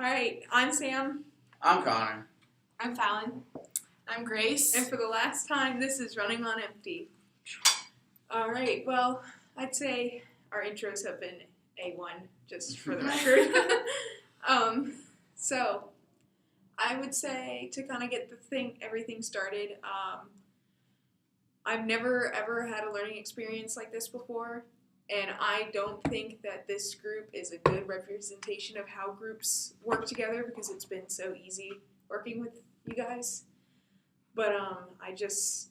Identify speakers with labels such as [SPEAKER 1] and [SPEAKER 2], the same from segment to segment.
[SPEAKER 1] All right, I'm Sam.
[SPEAKER 2] I'm Connor.
[SPEAKER 3] I'm Fallon.
[SPEAKER 4] I'm Grace.
[SPEAKER 1] And for the last time, this is Running on Empty. All right, well, I'd say our intros have been A1, just for the record. So, I would say to kind of get everything started, I've never ever had a learning experience like this before, and I don't think that this group is a good representation of how groups work together because it's been so easy working with you guys. But I just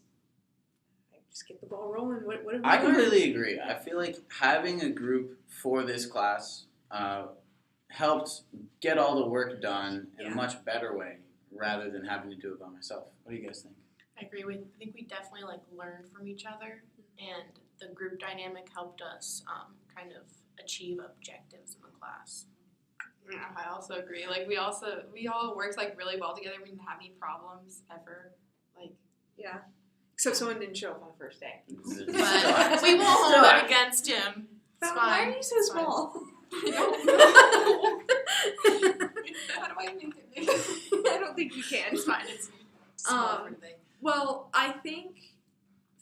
[SPEAKER 1] get the ball rolling. What have you
[SPEAKER 2] I
[SPEAKER 1] learned?
[SPEAKER 2] completely agree. I feel like having a group for this class helped get all the work done in a much better way rather than having to do it by myself. What do you guys think?
[SPEAKER 4] I agree. I think we definitely learned from each other, and the group dynamic helped us kind of achieve objectives in the class.
[SPEAKER 3] Yeah, I also agree. We all worked really well together. We didn't have any problems ever.
[SPEAKER 1] Yeah. Except someone didn't show up on the first day.
[SPEAKER 4] But we won't hold it against him. It's
[SPEAKER 1] Why
[SPEAKER 4] fine.
[SPEAKER 1] are you so
[SPEAKER 4] It's fine.
[SPEAKER 1] small?
[SPEAKER 3] How do I make it big?
[SPEAKER 1] I don't think you can.
[SPEAKER 4] It's fine. It's small for today.
[SPEAKER 1] Well, I think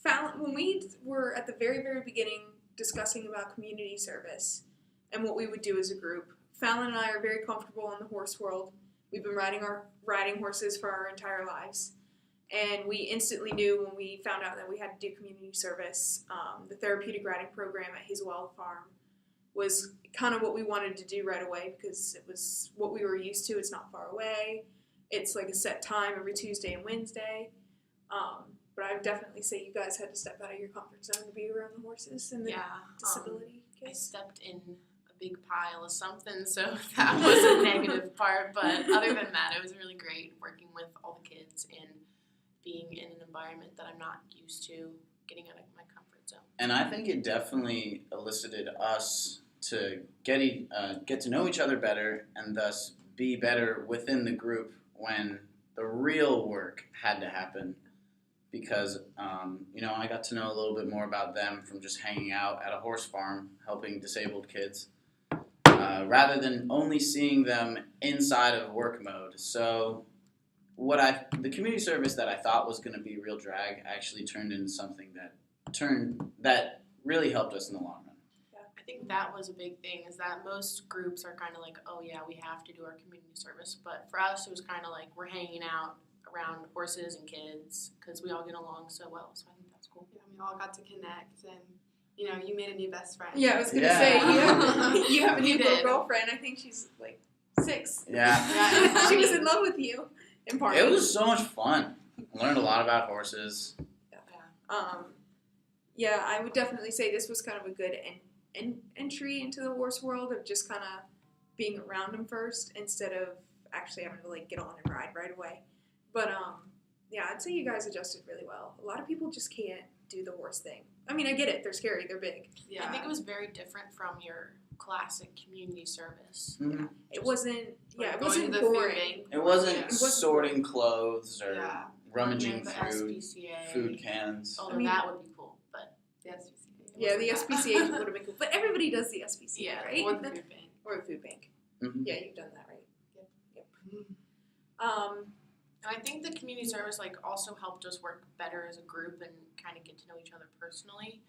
[SPEAKER 1] Fallon, when we were at the very, very beginning discussing about community service and what we would do as a group, Fallon and I are very comfortable in the horse world. We've been riding horses for our entire lives. And we instantly knew when we found out that we had to do community service, the therapeutic riding program at Hazelwell Farm was kind of what we wanted to do right away because it was what we were used to. It's not far away. It's like a set time every Tuesday and Wednesday. But I would definitely say you guys had to step out of your comfort zone to be around the horses and the disability
[SPEAKER 4] I
[SPEAKER 1] kids.
[SPEAKER 4] stepped in a big pile of something, so that was a negative part. But other than that, it was really great working with all the kids and being in an environment that I'm not used to, getting out of my comfort zone.
[SPEAKER 2] And I think it definitely elicited us to get to know each other better and thus be better within the group when the real work had to happen. Because, I got to know a little bit more about them from just hanging out at a horse farm, helping disabled kids, rather than only seeing them inside of work mode. So the community service that I thought was going to be real drag actually turned into something that really helped us in the long run.
[SPEAKER 4] I think that was a big thing, is that most groups are kind of like, oh yeah, we have to do our community service. But for us, it was kind of like we're hanging out around horses and kids because we all get along so well. So I think that's cool.
[SPEAKER 3] Yeah, we all got to connect, and you made a new best friend.
[SPEAKER 1] Yeah, I was going to
[SPEAKER 2] Yeah.
[SPEAKER 1] say, you have a new
[SPEAKER 4] You
[SPEAKER 1] little
[SPEAKER 4] did.
[SPEAKER 1] girlfriend. I think she's 6.
[SPEAKER 2] Yeah.
[SPEAKER 1] She was in love with you in part.
[SPEAKER 2] It was so much fun. I learned a lot about horses.
[SPEAKER 1] Yeah, I would definitely say this was kind of a good entry into the horse world of just kind of being around them first instead of actually having to get on and ride right away. But yeah, I'd say you guys adjusted really well. A lot of people just can't do the horse thing. I mean, I get it; they're scary, they're big.
[SPEAKER 3] Yeah.
[SPEAKER 4] I think it was very different from your classic community service.
[SPEAKER 2] Mm-hmm.
[SPEAKER 1] It wasn't. Yeah, it
[SPEAKER 3] Going to
[SPEAKER 1] wasn't
[SPEAKER 3] the food
[SPEAKER 1] boring.
[SPEAKER 3] bank.
[SPEAKER 2] It wasn't
[SPEAKER 3] Yeah.
[SPEAKER 2] sorting clothes or
[SPEAKER 3] Yeah.
[SPEAKER 2] rummaging
[SPEAKER 4] the
[SPEAKER 2] through
[SPEAKER 4] SPCA.
[SPEAKER 2] food cans.
[SPEAKER 4] Although that would be cool, but
[SPEAKER 3] The SPCA.
[SPEAKER 1] Yeah, the SPCA would have been cool, but everybody does the SPCA,
[SPEAKER 4] Yeah,
[SPEAKER 1] right?
[SPEAKER 3] Or the food bank.
[SPEAKER 1] Or the food bank.
[SPEAKER 2] Mhm.
[SPEAKER 1] Yeah, you've done that, right?
[SPEAKER 3] Yep.
[SPEAKER 4] And I think the community service also helped us work better as a group and kind of get to know each other personally.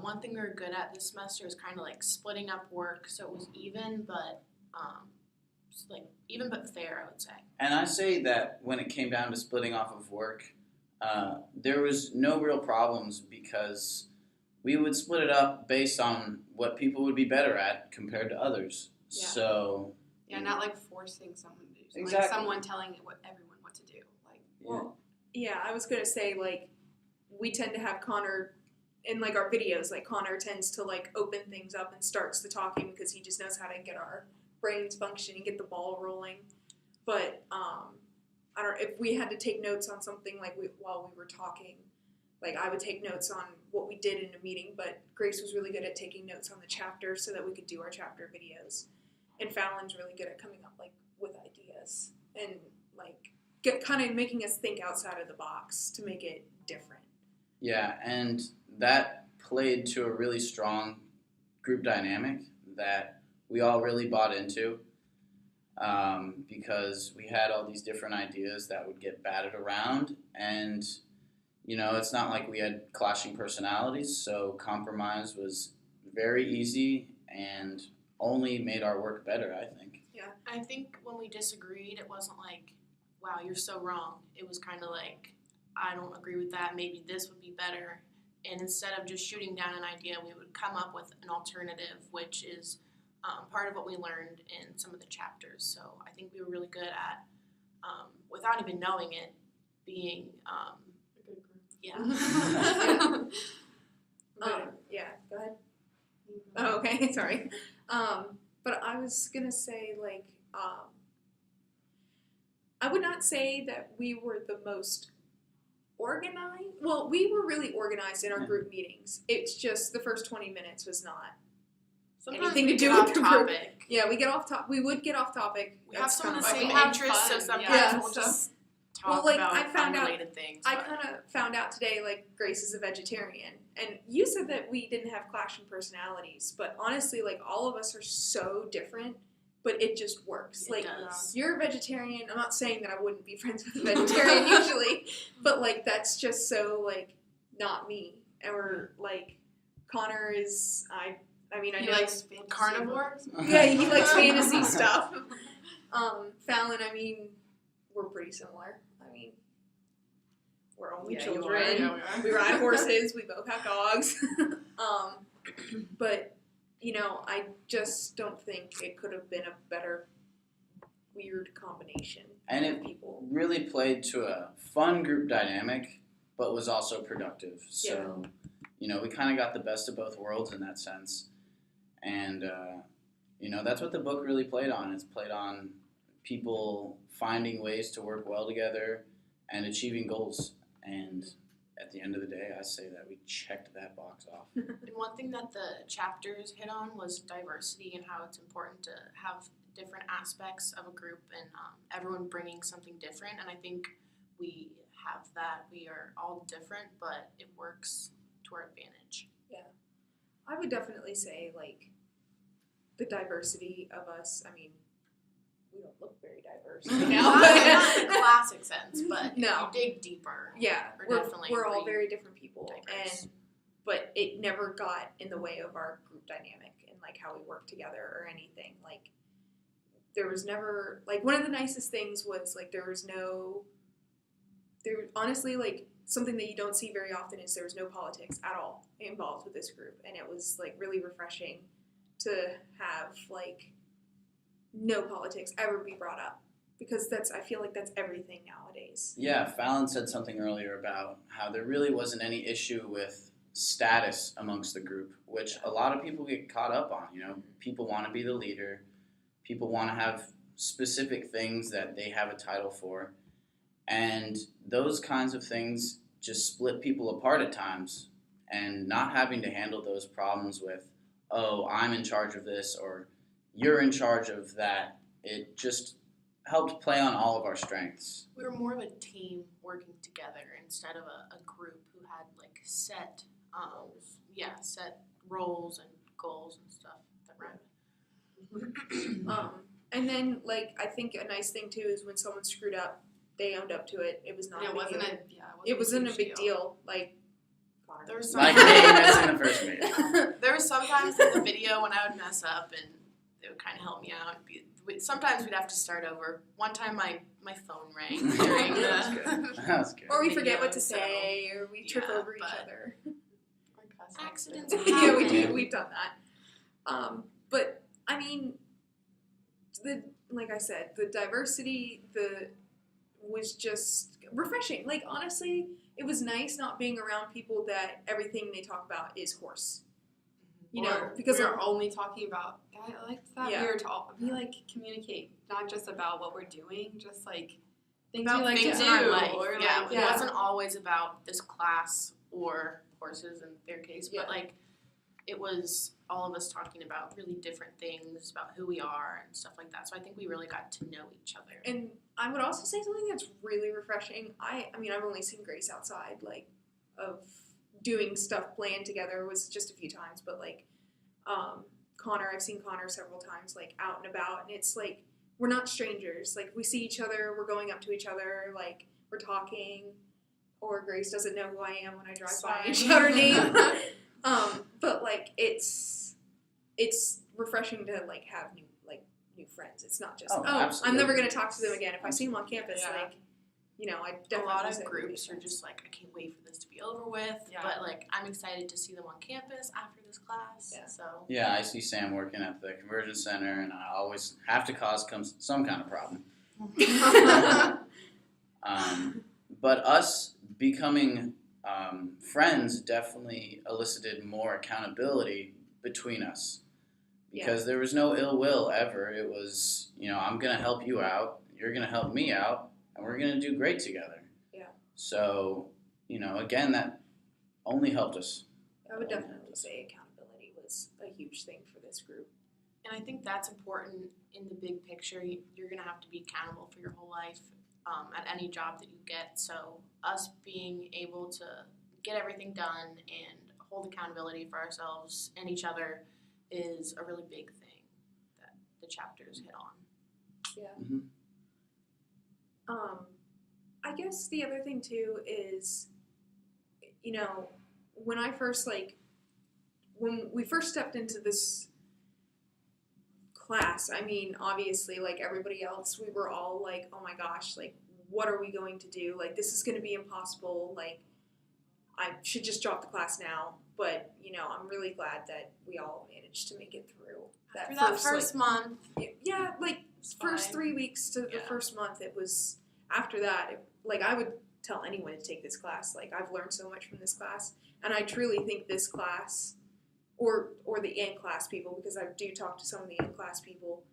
[SPEAKER 4] One thing we were good at this semester is kind of splitting up work so it was even, but even but fair, I would say.
[SPEAKER 2] And I say that when it came down to splitting off of work, there was no real problems because we would split it up based on what people would be better at compared to others.
[SPEAKER 3] Yeah.
[SPEAKER 2] So
[SPEAKER 3] Yeah, not forcing someone to do something.
[SPEAKER 2] Exactly.
[SPEAKER 3] Someone telling everyone what to do.
[SPEAKER 1] Well, yeah, I was going to say, we tend to have Connor in, our videos, Connor tends to, open things up and starts the talking because he just knows how to get our brains functioning, get the ball rolling. But, I don't know, if we had to take notes on something, while we were talking, I would take notes on what we did in a meeting, but Grace was really good at taking notes on the chapter so that we could do our chapter videos. And Fallon's really good at coming up, with ideas and, kind of making us think outside of the box to make it different.
[SPEAKER 2] yeah, and that played to a really strong group dynamic that we all really bought into. because we had all these different ideas that would get batted around, and it's not like we had clashing personalities, so compromise was very easy and only made our work better, I think.
[SPEAKER 4] I think when we disagreed, it wasn't like, wow, you're so wrong. It was kind of like, I don't agree with that, maybe this would be better. And instead of just shooting down an idea, we would come up with an alternative, which is part of what we learned in some of the chapters. So I think we were really good at, without even knowing it, being,
[SPEAKER 3] A good group.
[SPEAKER 4] yeah.
[SPEAKER 1] Yeah, go ahead. Oh, okay, sorry. But I was gonna say, like, I would not say that we were the most organized. Well, we were really organized in our group meetings. It's just the first 20 minutes was not.
[SPEAKER 4] Sometimes
[SPEAKER 1] Anything
[SPEAKER 4] we
[SPEAKER 1] to do
[SPEAKER 4] get
[SPEAKER 1] with
[SPEAKER 4] off
[SPEAKER 1] the group.
[SPEAKER 4] topic.
[SPEAKER 1] Yeah, we would get off topic.
[SPEAKER 4] We have
[SPEAKER 1] That's
[SPEAKER 4] some of the
[SPEAKER 1] kind
[SPEAKER 4] same
[SPEAKER 3] we have
[SPEAKER 4] interests, so
[SPEAKER 3] fun,
[SPEAKER 4] sometimes
[SPEAKER 1] yeah.
[SPEAKER 4] we'll just
[SPEAKER 1] Well,
[SPEAKER 4] talk
[SPEAKER 1] like,
[SPEAKER 4] about
[SPEAKER 1] I found out-
[SPEAKER 4] unrelated things.
[SPEAKER 1] I
[SPEAKER 4] but-
[SPEAKER 1] kind of found out today, like, Grace is a vegetarian. And you said that we didn't have clashing personalities. But honestly, like, all of us are so different. But it just works.
[SPEAKER 4] It
[SPEAKER 1] Like,
[SPEAKER 4] does.
[SPEAKER 1] you're a vegetarian. I'm not saying that I wouldn't be friends with a vegetarian usually. But, like, that's just so, like, not me. Or, like, Connor is, I mean, I
[SPEAKER 3] He
[SPEAKER 1] know.
[SPEAKER 3] likes fantasy
[SPEAKER 4] Carnivore?
[SPEAKER 3] books.
[SPEAKER 1] Yeah, he likes fantasy stuff. Fallon, I mean, we're pretty similar. I mean, we're only
[SPEAKER 3] Yeah, you are.
[SPEAKER 1] children.
[SPEAKER 3] Yeah, we are.
[SPEAKER 1] We ride horses. We both have dogs. But, I just don't think it could have been a better weird combination
[SPEAKER 2] And
[SPEAKER 1] of
[SPEAKER 2] it
[SPEAKER 1] people.
[SPEAKER 2] really played to a fun group dynamic, but was also productive. So, we kind of got the best of both worlds in that sense. And, that's what the book really played on. It's played on people finding ways to work well together and achieving goals. And at the end of the day, I say that we checked that box off.
[SPEAKER 4] And one thing that the chapters hit on was diversity and how it's important to have different aspects of a group and everyone bringing something different. And I think we have that. We are all different, but it works to our advantage.
[SPEAKER 1] I would definitely say, like, the diversity of us. I mean, we don't look very diverse right now.
[SPEAKER 4] Not in the classic sense, but
[SPEAKER 1] No.
[SPEAKER 4] if you dig deeper.
[SPEAKER 1] Yeah,
[SPEAKER 4] We're definitely
[SPEAKER 1] we're all
[SPEAKER 4] pretty
[SPEAKER 1] very different people,
[SPEAKER 4] diverse.
[SPEAKER 1] but it never got in the way of our group dynamic and like how we work together or anything. Like, there was never, like, one of the nicest things was, like, there honestly, like, something that you don't see very often is there was no politics at all involved with this group, and it was, like, really refreshing to have, like, no politics ever be brought up, because I feel like that's everything nowadays.
[SPEAKER 2] Yeah, Fallon said something earlier about how there really wasn't any issue with status amongst the group, which a lot of people get caught up on. People want to be the leader. People want to have specific things that they have a title for. And those kinds of things just split people apart at times. And not having to handle those problems with, oh, I'm in charge of this, or you're in charge of that, it just helped play on all of our strengths.
[SPEAKER 4] We were more of a team working together instead of a group who had like set roles and goals and stuff that rhymed.
[SPEAKER 1] And then, like, I think a nice thing too is when someone screwed up, they owned up to it. It was not.
[SPEAKER 3] And
[SPEAKER 1] a big deal. It wasn't a
[SPEAKER 3] huge
[SPEAKER 1] big deal. Like, Connor.
[SPEAKER 4] There was
[SPEAKER 2] Like me missing the first meeting.
[SPEAKER 4] There were sometimes in the video when I would mess up and it would kind of help me out. Sometimes we'd have to start over. One time my phone rang during the
[SPEAKER 2] That was good.
[SPEAKER 1] Or we forget what to
[SPEAKER 4] video,
[SPEAKER 1] say, or we trip
[SPEAKER 4] yeah,
[SPEAKER 1] over each
[SPEAKER 4] but-
[SPEAKER 1] other.
[SPEAKER 4] accidents.
[SPEAKER 1] Yeah, we
[SPEAKER 4] happen.
[SPEAKER 1] do. We've done that. But I mean, like I said, the diversity, was just refreshing. Like, honestly, it was nice not being around people that everything they talk about is horse. Because
[SPEAKER 3] we're only talking about. I like that
[SPEAKER 1] Yeah.
[SPEAKER 3] we like communicate not just about what we're doing, just like things
[SPEAKER 4] About
[SPEAKER 3] we like
[SPEAKER 4] things
[SPEAKER 3] to
[SPEAKER 4] in our
[SPEAKER 3] do,
[SPEAKER 4] life.
[SPEAKER 3] or
[SPEAKER 4] Yeah,
[SPEAKER 3] like,
[SPEAKER 4] it wasn't always about this class or horses in their case,
[SPEAKER 1] Yeah.
[SPEAKER 4] but like it was all of us talking about really different things about who we are and stuff like that. So I think we really got to know each other.
[SPEAKER 1] And I would also say something that's really refreshing. I mean, I've only seen Grace outside, like, of doing stuff planned together was just a few times, but, like, Connor, I've seen Connor several times, like, out and about, and it's, like, we're not strangers. Like, we see each other, we're going up to each other, like, we're talking, or Grace doesn't know who I am when I drive by and shout her name. But like, it's refreshing to like have new friends. It's not just I'm
[SPEAKER 2] absolutely.
[SPEAKER 1] never gonna talk to them again. If I see them on campus,
[SPEAKER 3] Yeah.
[SPEAKER 1] like, I
[SPEAKER 4] A
[SPEAKER 1] definitely
[SPEAKER 4] lot of
[SPEAKER 1] say
[SPEAKER 4] groups
[SPEAKER 1] we're
[SPEAKER 4] are
[SPEAKER 1] friends.
[SPEAKER 4] just like, I can't wait for this to be over with.
[SPEAKER 3] Yeah.
[SPEAKER 4] But like, I'm excited to see them on campus after this class.
[SPEAKER 1] Yeah.
[SPEAKER 4] So
[SPEAKER 2] Yeah, I see Sam working at the conversion center, and I always have to cause some kind of problem. But us becoming friends definitely elicited more accountability between us, because there was no ill will ever. It was, I'm gonna help you out, you're gonna help me out, and we're gonna do great together.
[SPEAKER 1] Yeah.
[SPEAKER 2] So, again, that only helped us.
[SPEAKER 1] I would definitely say accountability was a huge thing for this group.
[SPEAKER 4] And I think that's important in the big picture. You're going to have to be accountable for your whole life at any job that you get. So us being able to get everything done and hold accountability for ourselves and each other is a really big thing that the chapters hit on.
[SPEAKER 1] Yeah. I guess the other thing too is, when I first when we first stepped into this class, I mean, obviously, like everybody else, we were all like, oh my gosh, like, what are we going to do? Like, this is going to be impossible. Like, I should just drop the class now. But, I'm really glad that we all managed to make it through
[SPEAKER 4] After that first month,
[SPEAKER 1] yeah, like, first
[SPEAKER 4] fine.
[SPEAKER 1] 3 weeks to the
[SPEAKER 4] Yeah.
[SPEAKER 1] first month, it was, after that, I would tell anyone to take this class. Like, I've learned so much from this class. And I truly think this class, or the in-class people, because I do talk to some of the in-class people,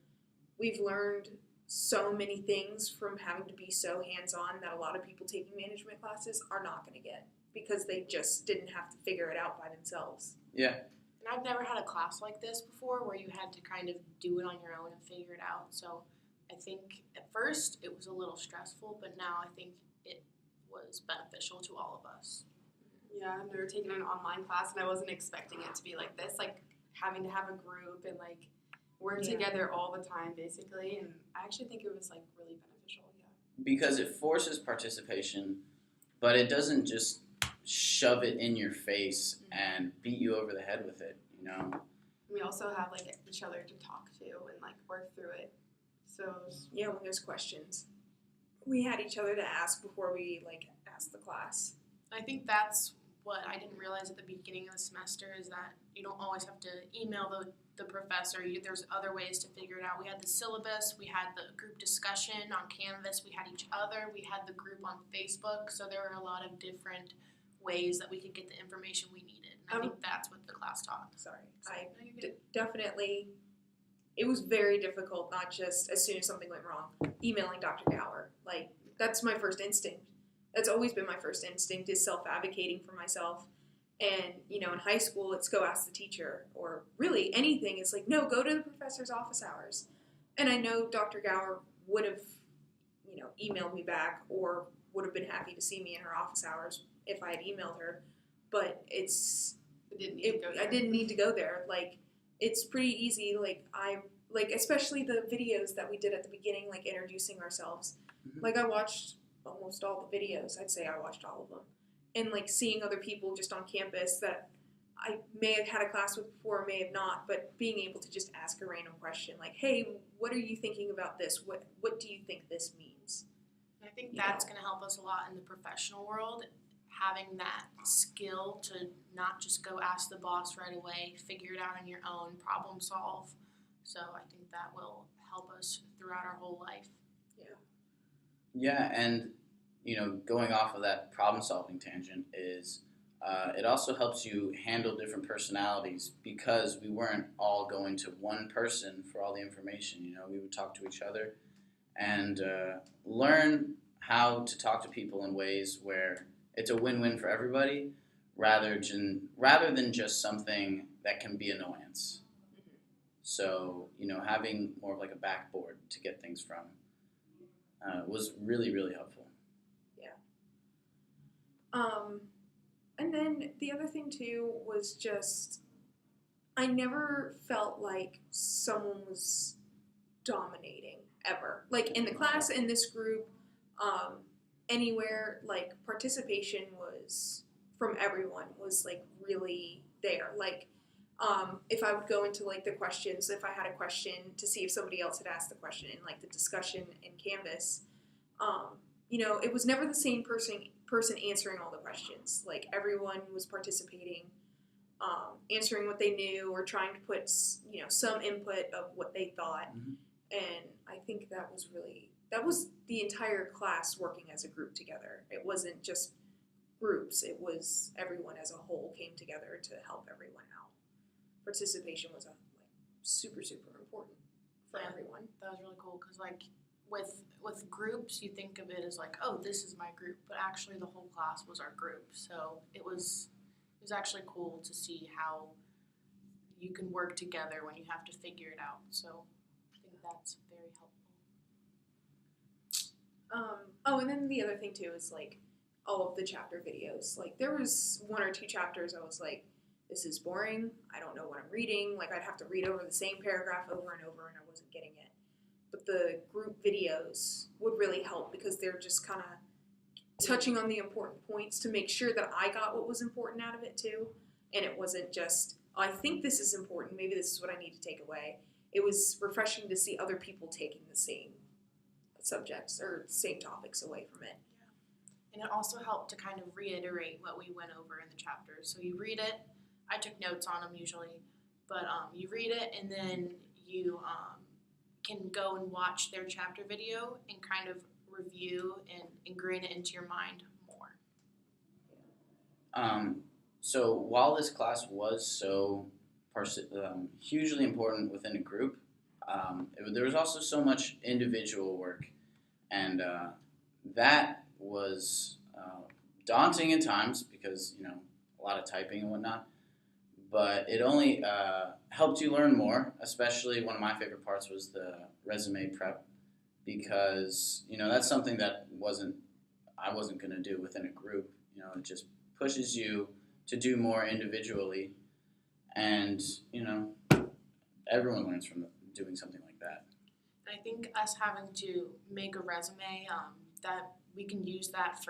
[SPEAKER 1] we've learned so many things from having to be so hands-on that a lot of people taking management classes are not going to get, because they just didn't have to figure it out by themselves.
[SPEAKER 2] Yeah.
[SPEAKER 4] and I've never had a class like this before where you had to kind of do it on your own and figure it out. So I think at first it was a little stressful, but now I think it was beneficial to all of us.
[SPEAKER 3] Yeah, I've never taken an online class, and I wasn't expecting it to be like this, like having to have a group and like work
[SPEAKER 1] Yeah.
[SPEAKER 3] together all the time, basically. And I actually think it was like really beneficial. Yeah.
[SPEAKER 2] Because it forces participation, but it doesn't just shove it in your face and beat you over the head with it,
[SPEAKER 3] We also have like each other to talk to and like work through it. So it was,
[SPEAKER 1] Yeah, when there's questions, we had each other to ask before we asked the class.
[SPEAKER 4] I think that's what I didn't realize at the beginning of the semester is that you don't always have to email the professor. There's other ways to figure it out. We had the syllabus, we had the group discussion on Canvas, we had each other, we had the group on Facebook. So there were a lot of different ways that we could get the information we needed. And I think that's what the class taught.
[SPEAKER 1] Sorry,
[SPEAKER 4] So,
[SPEAKER 1] I
[SPEAKER 4] no, you're good.
[SPEAKER 1] definitely, it was very difficult, not just as soon as something went wrong, emailing Dr. Gower. Like, that's my first instinct. That's always been my first instinct, is self-advocating for myself. And, in high school, it's go ask the teacher. Or really anything, it's like, no, go to the professor's office hours. And I know Dr. Gower would have, emailed me back, or would have been happy to see me in her office hours if I had emailed her. But
[SPEAKER 3] I didn't need to go there.
[SPEAKER 1] I didn't need to go there. Like, it's pretty easy. Especially the videos that we did at the beginning, like introducing ourselves.
[SPEAKER 2] Mhm.
[SPEAKER 1] Like, I watched almost all the videos. I'd say I watched all of them. And like seeing other people just on campus that I may have had a class with before, may have not, but being able to just ask a random question like, hey, what are you thinking about this? What do you think this means?
[SPEAKER 4] I think
[SPEAKER 1] Yeah.
[SPEAKER 4] that's going to help us a lot in the professional world, having that skill to not just go ask the boss right away, figure it out on your own, problem solve. So I think that will help us throughout our whole life.
[SPEAKER 2] Yeah, and going off of that problem-solving tangent is it also helps you handle different personalities, because we weren't all going to one person for all the information. We would talk to each other and learn how to talk to people in ways where it's a win-win for everybody, rather than just something that can be annoyance. So having more of like a backboard to get things from was really, really helpful.
[SPEAKER 1] And then the other thing too was just, I never felt like someone was dominating ever. Like in the class, in this group, anywhere, like participation was from everyone was like really there. Like if I would go into like the questions, if I had a question to see if somebody else had asked the question in like the discussion in Canvas, it was never the same person answering all the questions. Like everyone was participating, answering what they knew or trying to put some input of what they thought.
[SPEAKER 2] Mhm.
[SPEAKER 1] And I think that was the entire class working as a group together. It wasn't just groups, it was everyone as a whole came together to help everyone out. Participation was super, super important for
[SPEAKER 4] Yeah.
[SPEAKER 1] everyone.
[SPEAKER 4] That was really cool because like with groups, you think of it as like, oh, this is my group, but actually the whole class was our group. So it was actually cool to see how you can work together when you have to figure it out. So I think that's very helpful.
[SPEAKER 1] And then the other thing too is like all of the chapter videos. Like there was 1 or 2 chapters I was like, this is boring. I don't know what I'm reading. Like I'd have to read over the same paragraph over and over and I wasn't getting it. But the group videos would really help because they're just kind of touching on the important points to make sure that I got what was important out of it too. And it wasn't just, I think this is important. Maybe this is what I need to take away. It was refreshing to see other people taking the same subjects or same topics away from it.
[SPEAKER 4] And it also helped to kind of reiterate what we went over in the chapters. So you read it. I took notes on them usually, but you read it and then you can go and watch their chapter video and kind of review and ingrain it into your mind more.
[SPEAKER 2] So while this class was so hugely important within a group, there was also so much individual work, and that was daunting at times because a lot of typing and whatnot. But it only helped you learn more. Especially one of my favorite parts was the resume prep, because that's something that I wasn't going to do within a group. It just pushes you to do more individually, and everyone learns from doing something like that.
[SPEAKER 4] And I think us having to make a resume, that we can use that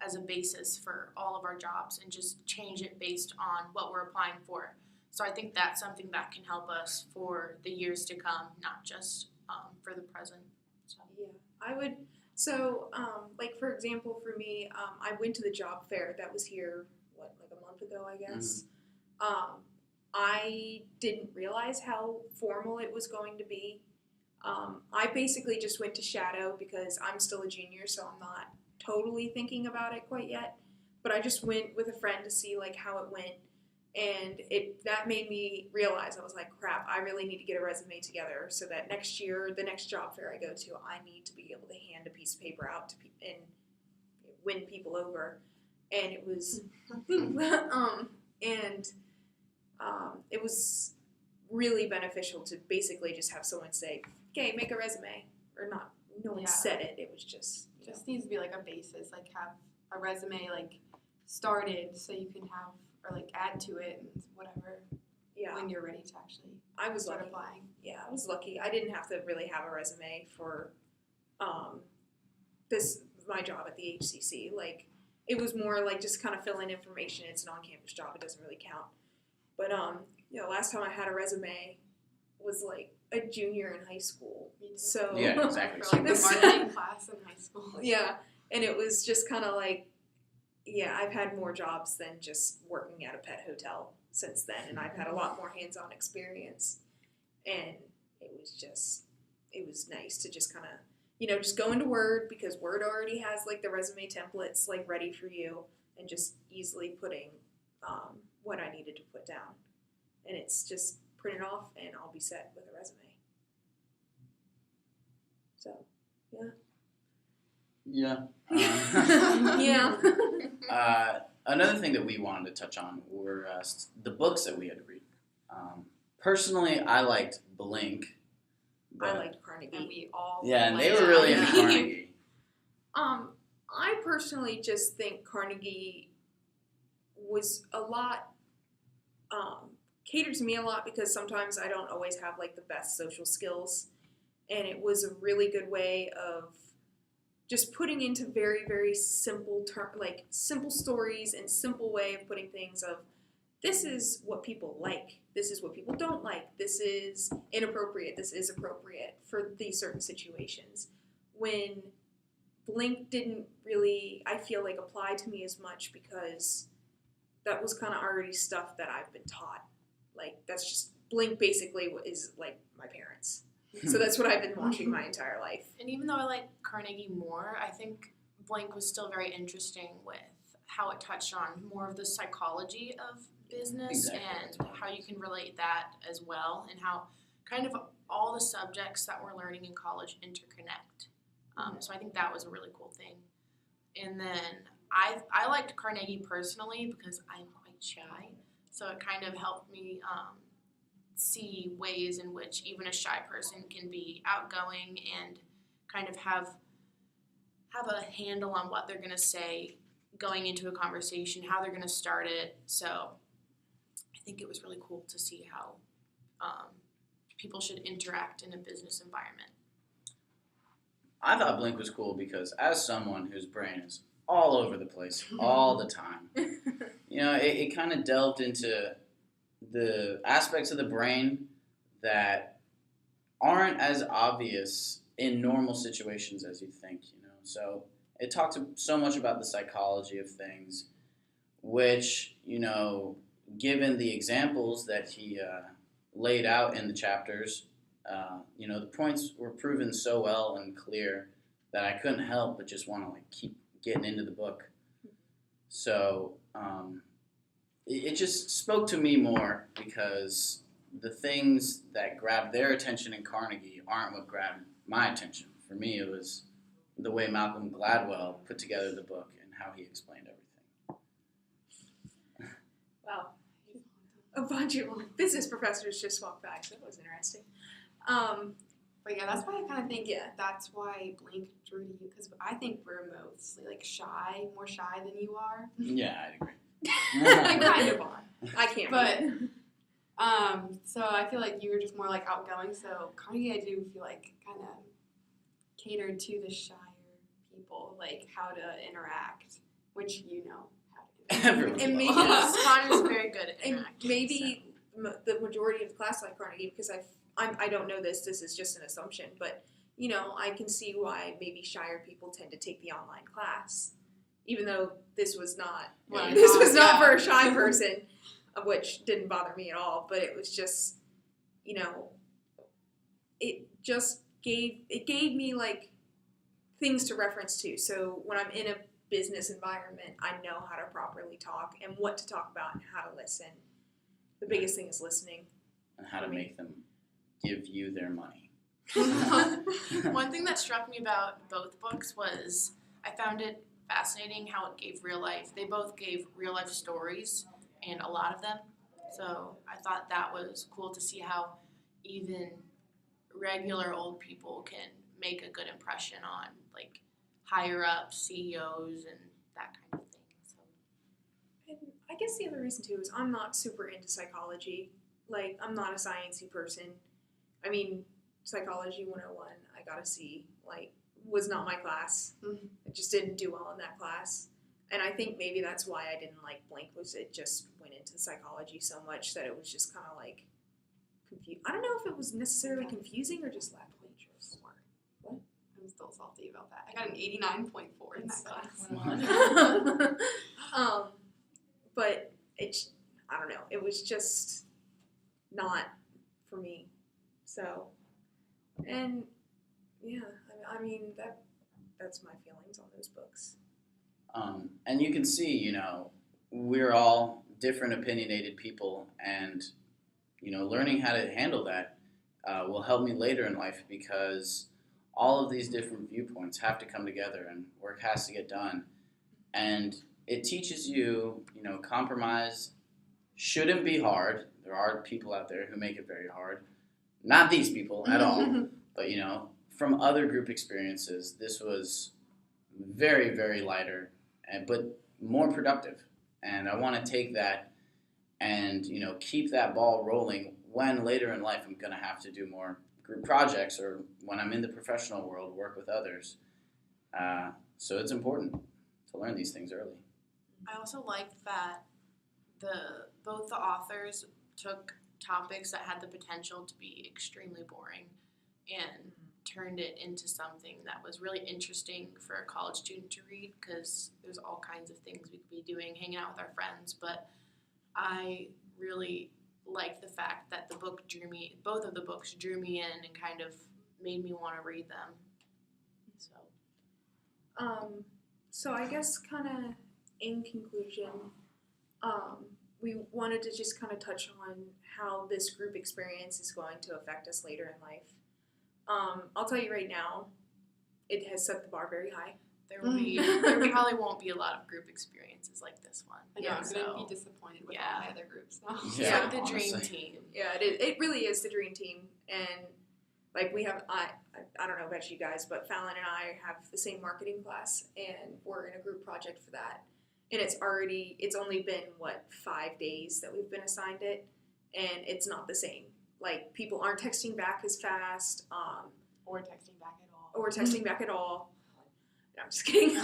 [SPEAKER 4] as a basis for all of our jobs and just change it based on what we're applying for. So I think that's something that can help us for the years to come, not just for the present. So.
[SPEAKER 1] Yeah, I would. So, like for example, for me, I went to the job fair that was here, like a month ago, I guess. I didn't realize how formal it was going to be. I basically just went to shadow because I'm still a junior, so I'm not totally thinking about it quite yet. But I just went with a friend to see like how it went, and that made me realize, I was like, crap, I really need to get a resume together so that next year, the next job fair I go to, I need to be able to hand a piece of paper out to and win people over. And it was it was really beneficial to basically just have someone say, okay, make a resume, or not. No one said it. It was just
[SPEAKER 3] needs to be like a basis, like have a resume like started so you can have or like add to it and whatever.
[SPEAKER 1] Yeah.
[SPEAKER 3] When you're ready to actually
[SPEAKER 1] I was
[SPEAKER 3] start
[SPEAKER 1] lucky.
[SPEAKER 3] applying.
[SPEAKER 1] Yeah, I was lucky. I didn't have to really have a resume for my job at the HCC. Like it was more like just kind of fill in information. It's an on-campus job. It doesn't really count. But last time I had a resume was like a junior in high school. So
[SPEAKER 2] Yeah, exactly.
[SPEAKER 3] For like the marketing class in high school.
[SPEAKER 1] Yeah, and it was just kind of like, I've had more jobs than just working at a pet hotel since then, and I've had a lot more hands-on experience, and it was nice to just kind of, just go into Word, because Word already has like the resume templates like ready for you, and just easily putting what I needed to put down, and it's just print it off, and I'll be set with a resume. So,
[SPEAKER 2] Yeah.
[SPEAKER 1] yeah.
[SPEAKER 2] Another thing that we wanted to touch on were the books that we had to read. Personally, I liked Blink.
[SPEAKER 1] I liked Carnegie.
[SPEAKER 3] And we all
[SPEAKER 2] Yeah, and they
[SPEAKER 3] liked
[SPEAKER 2] were really into
[SPEAKER 3] Carnegie.
[SPEAKER 2] Carnegie.
[SPEAKER 1] I personally just think Carnegie was a lot catered to me a lot, because sometimes I don't always have like the best social skills, and it was a really good way of just putting into very, very simple simple stories and simple way of putting things of, this is what people like, this is what people don't like, this is inappropriate, this is appropriate for these certain situations. When Blink didn't really, I feel like, apply to me as much because that was kind of already stuff that I've been taught. Like, that's just, Blink basically is like my parents. So that's what I've been watching my entire life.
[SPEAKER 4] And even though I like Carnegie more, I think Blink was still very interesting with how it touched on more of the psychology of business and how you can relate that as well, and how kind of all the subjects that we're learning in college interconnect. So I think that was a really cool thing. And then I liked Carnegie personally because I'm quite shy, so it kind of helped me see ways in which even a shy person can be outgoing and kind of have a handle on what they're going to say going into a conversation, how they're going to start it. So I think it was really cool to see how people should interact in a business environment.
[SPEAKER 2] I thought Blink was cool because as someone whose brain is all over the place all the time, it kind of delved into the aspects of the brain that aren't as obvious in normal situations as you think, So it talked so much about the psychology of things, which, given the examples that he laid out in the chapters, the points were proven so well and clear that I couldn't help but just want to keep getting into the book. So it just spoke to me more because the things that grabbed their attention in Carnegie aren't what grabbed my attention. For me, it was the way Malcolm Gladwell put together the book and how he explained everything.
[SPEAKER 1] Wow. A bunch of business professors just walked by, so that was interesting.
[SPEAKER 3] But yeah, that's why I kind of think that's why Blink drew to you, because I think we're mostly shy, more shy than you are.
[SPEAKER 2] Yeah, I'd agree.
[SPEAKER 3] I kind of are.
[SPEAKER 1] I can't.
[SPEAKER 3] But so I feel like you were just more outgoing. So Carnegie, I do feel kind of catered to the shyer people, how to interact, which how to interact.
[SPEAKER 1] And maybe
[SPEAKER 4] Connor's very good at
[SPEAKER 1] and
[SPEAKER 4] interacting.
[SPEAKER 1] maybe the majority of the class like Carnegie, because I don't know this is just an assumption, but I can see why maybe shyer people tend to take the online class, even though this was not for a shy person, which didn't bother me at all, but it was just it just gave me things to reference to. So when I'm in a business environment, I know how to properly talk and what to talk about and how to listen. The biggest thing is listening.
[SPEAKER 2] And how to make them give you their money.
[SPEAKER 4] One thing that struck me about both books was I found it fascinating how it gave real life. They both gave real life stories, and a lot of them. So I thought that was cool to see how even regular old people can make a good impression on higher up CEOs and that kind of thing. So.
[SPEAKER 1] And I guess the other reason too is I'm not super into psychology. I'm not a sciencey person. I mean, Psychology 101, I got a C. Was not my class.
[SPEAKER 3] Mm-hmm.
[SPEAKER 1] I just didn't do well in that class. And I think maybe that's why I didn't like Blink, was it just went into psychology so much that it was just kind of confused. I don't know if it was necessarily confusing or just lack of interest. What?
[SPEAKER 3] I'm still salty about that. I got an 89.4 in that class.
[SPEAKER 1] But I don't know. It was just not for me. So, and yeah, I mean that's my feelings on those books.
[SPEAKER 2] And you can see, we're all different opinionated people, and learning how to handle that will help me later in life, because all of these different viewpoints have to come together and work has to get done. And it teaches you, compromise shouldn't be hard. There are people out there who make it very hard. Not these people at all. But, from other group experiences, this was very, very lighter, but more productive. And I want to take that and, keep that ball rolling when later in life I'm going to have to do more group projects or when I'm in the professional world, work with others. So it's important to learn these things early.
[SPEAKER 4] I also liked that both the authors took topics that had the potential to be extremely boring and turned it into something that was really interesting for a college student to read, because there's all kinds of things we could be doing, hanging out with our friends, but I really liked the fact that both of the books drew me in and kind of made me want to read them.
[SPEAKER 1] So I guess kind of in conclusion, we wanted to just kind of touch on how this group experience is going to affect us later in life. I'll tell you right now, it has set the bar very high.
[SPEAKER 4] There probably won't be a lot of group experiences like this one.
[SPEAKER 3] I know, I'm going to be disappointed with all my other groups now.
[SPEAKER 4] It's
[SPEAKER 2] Yeah,
[SPEAKER 4] like the dream
[SPEAKER 2] honestly.
[SPEAKER 4] team.
[SPEAKER 1] Yeah, it really is the dream team, and like we have, I don't know about you guys, but Fallon and I have the same marketing class, and we're in a group project for that. And it's only been 5 days that we've been assigned it, and it's not the same. Like, people aren't texting back as fast,
[SPEAKER 3] Or texting back at all.
[SPEAKER 1] or texting back at all. No, I'm just kidding.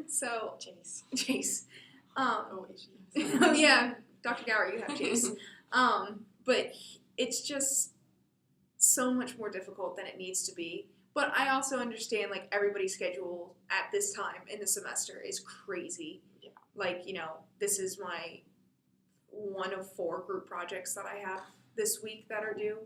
[SPEAKER 1] So
[SPEAKER 3] Chase.
[SPEAKER 1] Chase.
[SPEAKER 3] Oh, wait, she has
[SPEAKER 1] Oh yeah, Dr. Gower, you have Chase. But it's just so much more difficult than it needs to be. But I also understand, like, everybody's schedule at this time in the semester is crazy.
[SPEAKER 3] Yeah.
[SPEAKER 1] Like, this is my one of 4 group projects that I have this week that are due.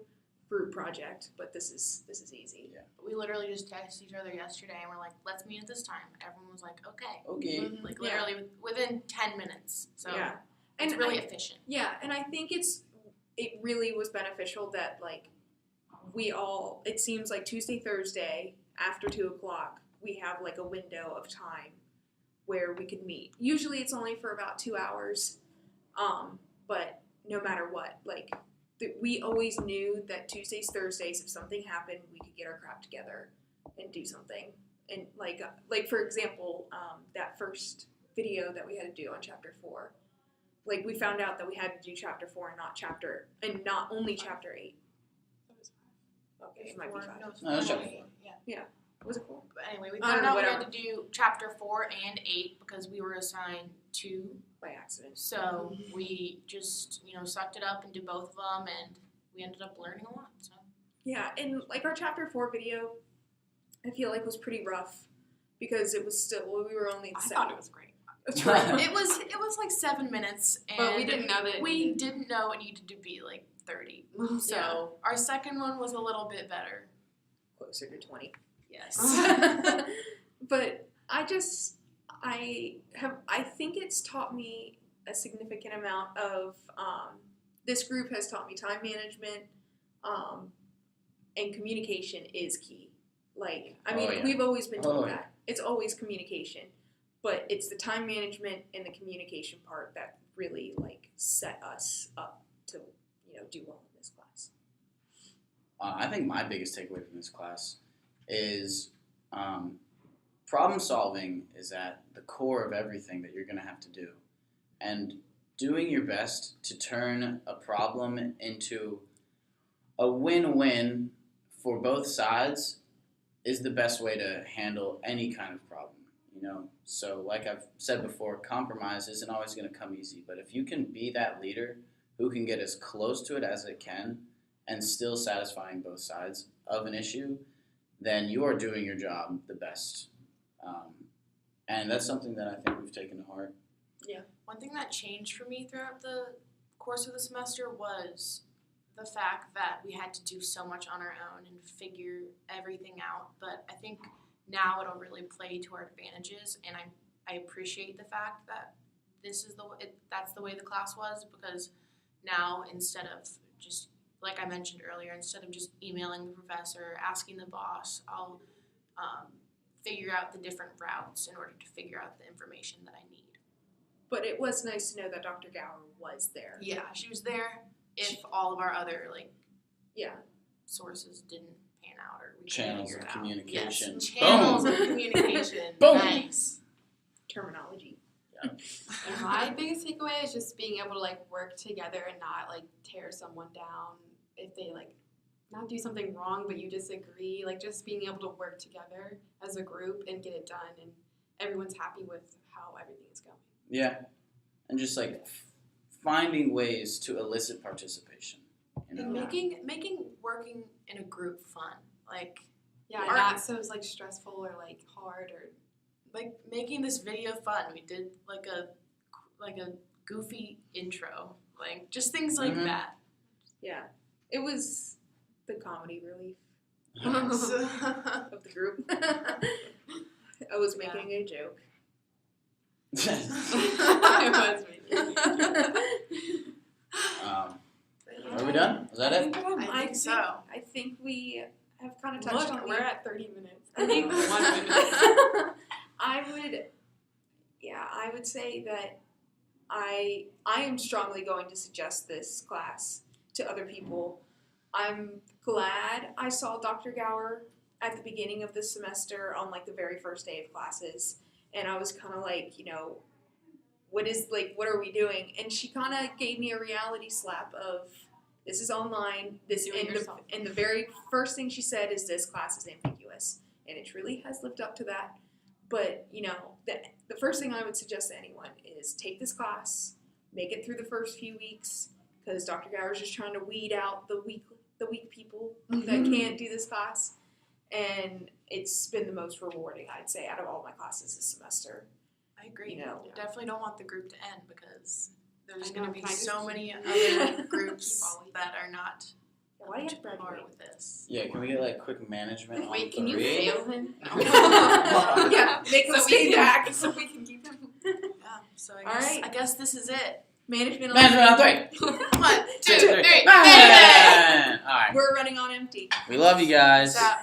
[SPEAKER 1] Group project, but this is easy.
[SPEAKER 2] Yeah.
[SPEAKER 4] We literally just texted each other yesterday and we're like, let's meet at this time. Everyone was like, okay.
[SPEAKER 2] Okay.
[SPEAKER 3] Mhm.
[SPEAKER 4] Like,
[SPEAKER 1] Yeah.
[SPEAKER 4] literally within 10 minutes. So
[SPEAKER 1] Yeah.
[SPEAKER 4] it's
[SPEAKER 1] And
[SPEAKER 4] really efficient.
[SPEAKER 1] Yeah, and I think it really was beneficial that, like, it seems like Tuesday, Thursday, after 2:00, we have, like, a window of time where we could meet. Usually it's only for about 2 hours, but no matter what, like, we always knew that Tuesdays, Thursdays, if something happened, we could get our crap together and do something. And, like for example, that first video that we had to do on Chapter 4, like, we found out that we had to do Chapter 4 and not only Chapter 8. Okay, it might be 5.
[SPEAKER 2] No, it's Chapter 4.
[SPEAKER 4] Yeah.
[SPEAKER 1] Was it 4?
[SPEAKER 4] But anyway, we
[SPEAKER 1] I don't
[SPEAKER 4] found
[SPEAKER 1] know,
[SPEAKER 4] out we
[SPEAKER 1] whatever.
[SPEAKER 4] had to do chapter 4 and 8 because we were assigned 2.
[SPEAKER 1] By accident.
[SPEAKER 4] So we just, sucked it up and did both of them, and we ended up learning a lot. So
[SPEAKER 1] Yeah, and, like, our Chapter 4 video, I feel like was pretty rough because it was we were only
[SPEAKER 3] I
[SPEAKER 1] 7.
[SPEAKER 3] thought it was great.
[SPEAKER 4] it was like 7 minutes, and
[SPEAKER 3] But we didn't know that it
[SPEAKER 4] didn't know it needed to be like 30.
[SPEAKER 3] Yeah.
[SPEAKER 4] So our second one was a little bit better.
[SPEAKER 1] Closer to 20.
[SPEAKER 4] Yes.
[SPEAKER 1] But I think it's taught me a significant amount of, this group has taught me time management, and communication is key. Like, I mean,
[SPEAKER 2] Oh, yeah.
[SPEAKER 1] we've always been told
[SPEAKER 2] Oh, yeah.
[SPEAKER 1] that. It's always communication. But it's the time management and the communication part that really, like, set us up to, do well in this class.
[SPEAKER 2] I think my biggest takeaway from this class is problem solving is at the core of everything that you're going to have to do. And doing your best to turn a problem into a win-win for both sides is the best way to handle any kind of problem. So like I've said before, compromise isn't always going to come easy, but if you can be that leader who can get as close to it as it can and still satisfying both sides of an issue, then you are doing your job the best. And that's something that I think we've taken to heart.
[SPEAKER 4] One thing that changed for me throughout the course of the semester was the fact that we had to do so much on our own and figure everything out. But I think now it'll really play to our advantages, and I appreciate the fact that that's the way the class was, because now instead of just, like I mentioned earlier, instead of just emailing the professor, asking the boss, I'll figure out the different routes in order to figure out the information that I need.
[SPEAKER 1] But it was nice to know that Dr. Gower was there.
[SPEAKER 4] Yeah, she was there if all of our other
[SPEAKER 1] Yeah.
[SPEAKER 4] sources didn't pan out or we
[SPEAKER 2] Channels
[SPEAKER 4] couldn't
[SPEAKER 2] of
[SPEAKER 4] figure it out.
[SPEAKER 2] communication.
[SPEAKER 4] Yes, channels
[SPEAKER 2] Boom.
[SPEAKER 4] of communication.
[SPEAKER 2] Boom.
[SPEAKER 4] Nice.
[SPEAKER 1] Terminology.
[SPEAKER 3] And my biggest takeaway is just being able to, like, work together and not, like, tear someone down if they, like, not do something wrong, but you disagree. Like just being able to work together as a group and get it done, and everyone's happy with how everything is going.
[SPEAKER 2] Yeah, and just like finding ways to elicit participation. You
[SPEAKER 4] And
[SPEAKER 2] know?
[SPEAKER 4] making working in a group fun. Like
[SPEAKER 3] Yeah,
[SPEAKER 4] Art-
[SPEAKER 3] not so it's like stressful or like hard or
[SPEAKER 4] making this video fun. We did like a goofy intro. Like just things like
[SPEAKER 2] Mhm.
[SPEAKER 4] that.
[SPEAKER 1] Yeah. It was the comedy relief
[SPEAKER 4] Yes.
[SPEAKER 1] of the group. I was making a joke.
[SPEAKER 3] it was me.
[SPEAKER 2] Are we done? Is that it?
[SPEAKER 4] I think so.
[SPEAKER 1] I think we have kind of touched on
[SPEAKER 3] Look, we're at 30 minutes.
[SPEAKER 1] I think
[SPEAKER 3] 1 minute.
[SPEAKER 1] I would say that I am strongly going to suggest this class to other people. I'm glad I saw Dr. Gower at the beginning of the semester on like the very first day of classes, and I was kind of like, what are we doing? And she kind of gave me a reality slap of, this is online.
[SPEAKER 3] Do it yourself.
[SPEAKER 1] And the very first thing she said is, this class is ambiguous, and it truly has lived up to that. But the first thing I would suggest to anyone is take this class, make it through the first few weeks, because Dr. Gower is just trying to weed out the weak people that can't do this class, and it's been the most rewarding, I'd say, out of all my classes this semester.
[SPEAKER 4] I agree.
[SPEAKER 1] Yeah.
[SPEAKER 4] Definitely don't want the group to end because there's
[SPEAKER 3] I
[SPEAKER 4] going
[SPEAKER 3] know,
[SPEAKER 4] to be
[SPEAKER 3] can I just
[SPEAKER 4] so
[SPEAKER 3] keep-
[SPEAKER 4] many other groups
[SPEAKER 3] Keep all
[SPEAKER 4] that are not
[SPEAKER 1] Why do you have to
[SPEAKER 4] par
[SPEAKER 1] graduate?
[SPEAKER 4] with this.
[SPEAKER 2] Yeah, can we get like quick management on
[SPEAKER 3] Wait, can you
[SPEAKER 2] 3?
[SPEAKER 3] fail him?
[SPEAKER 1] Yeah, make them
[SPEAKER 3] So
[SPEAKER 1] stay
[SPEAKER 3] we can-
[SPEAKER 1] back.
[SPEAKER 3] So we can keep him.
[SPEAKER 4] Yeah. So
[SPEAKER 1] All right.
[SPEAKER 4] I guess this is it.
[SPEAKER 1] Management.
[SPEAKER 2] Management on 3.
[SPEAKER 4] 1, 2, 3.
[SPEAKER 2] Man! All right,
[SPEAKER 1] We're running on empty.
[SPEAKER 2] we love you guys.
[SPEAKER 4] Stop.